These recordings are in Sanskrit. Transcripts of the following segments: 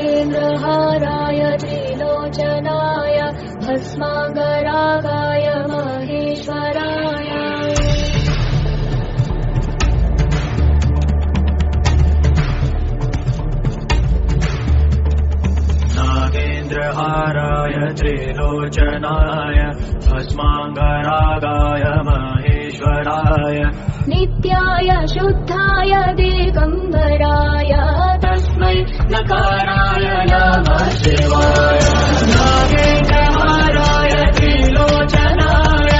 नागेन्द्रहाराय त्रिलोचनाय भस्माङ्गरागाय महेश्वराय नागेन्द्रहाराय त्रिलोचनाय भस्माङ्गरागाय महेश्वराय नित्याय शुद्धाय दिगम्बराय तस्मै नकाराय नमः शिवाय नागेन्द्रहाराय त्रिलोचनाय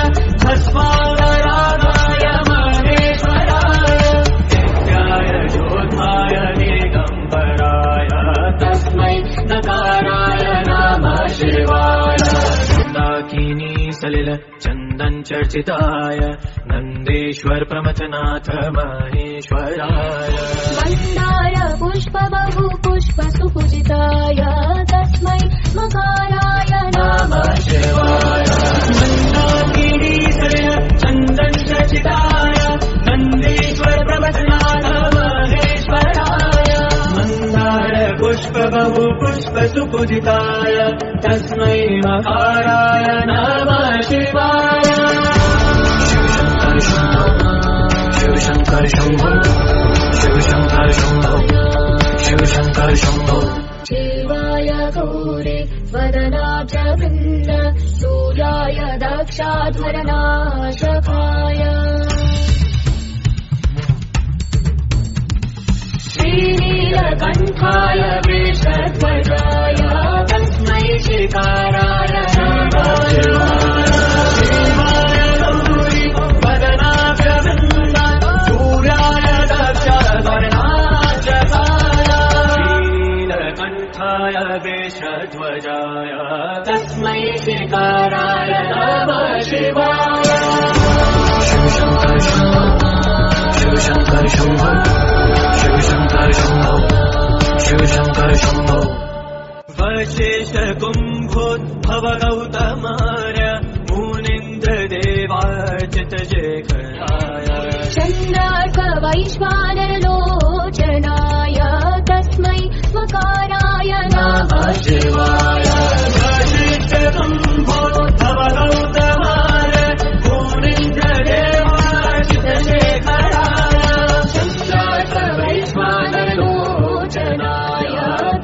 भस्माङ्गरागाय महेश्वराय नित्याय शुद्धाय दिगम्बराय तस्मै नकाराय नमः शिवाय मंदाकिनी सलिल चंदन चर्चिताय नंदेश्वर प्रमथनाथ महेश्वराय मन्दार पुष्प बहु पुष्प सुपूजिताय तस्मै मकाराय नमः शिवाय मंदाकिनी सलिल चंदन चर्चिताय नंदेश्वर प्रमथनाथ महेश्वराय मंदार पुष्प बहु पुष्प सुपूजिताय तस्मै मकाराय नमः शिवाय शिव शंकर शंभो शिव शंकर शंभो शिव शंकर शंभो शिवाय गौरे वदनाब्जवृन्द सूर्याय दक्षाध्वरनाशकाय श्रीनीलकण्ठाय वृषध्वजाय तस्मै शिकाराय नमः शिवाय शिवाय गौरी वदनाब्जवृन्द सूर्याय दक्षाध्वरनाशकाय श्रीनीलकण्ठाय वृषध्वजाय तस्मै शिकाराय नमः शिवाय शिव शंकर शंभो शिव शंकर शंभो शिव शंकर शंभो शिव शंकर शंभो वशिष्ठ कुंभोद्भव गौतमार्य मुनीन्द्र देवार्चित शेखराय चन्द्रार्क वैश्वानर लोचनाय तस्मै मकाराय नमः शिवाय वशिष्ठ कुंभोद्भव गौतमार्य मुनीन्द्र देवार्चित शेखराय चन्द्रार्क वैश्वानर लोचनाय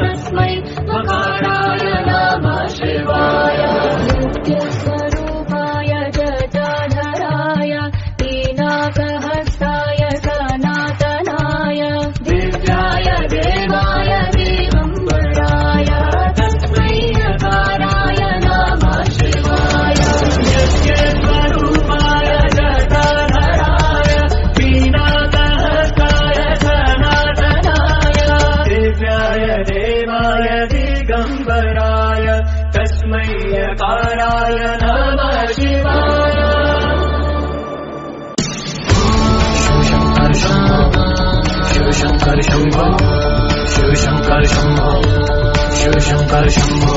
तस्मै मकाराय नमः शिवाय नित्यस्वरूपाय जटाधराय पीनाकहस्ताय सनातनाय दिव्याय देवाय दिगम्बराय तस्मै नकाराय नमः शिवाय नित्यस्वरूपाय जटाधराय पीनाकहस्ताय सनातनाय दिव्याय देवाय दिगम्बराय तस्मै नकाराय नमः शिवाय शिव शंकर शंभो शिव शंकर शंभो शिव शंकर शंभो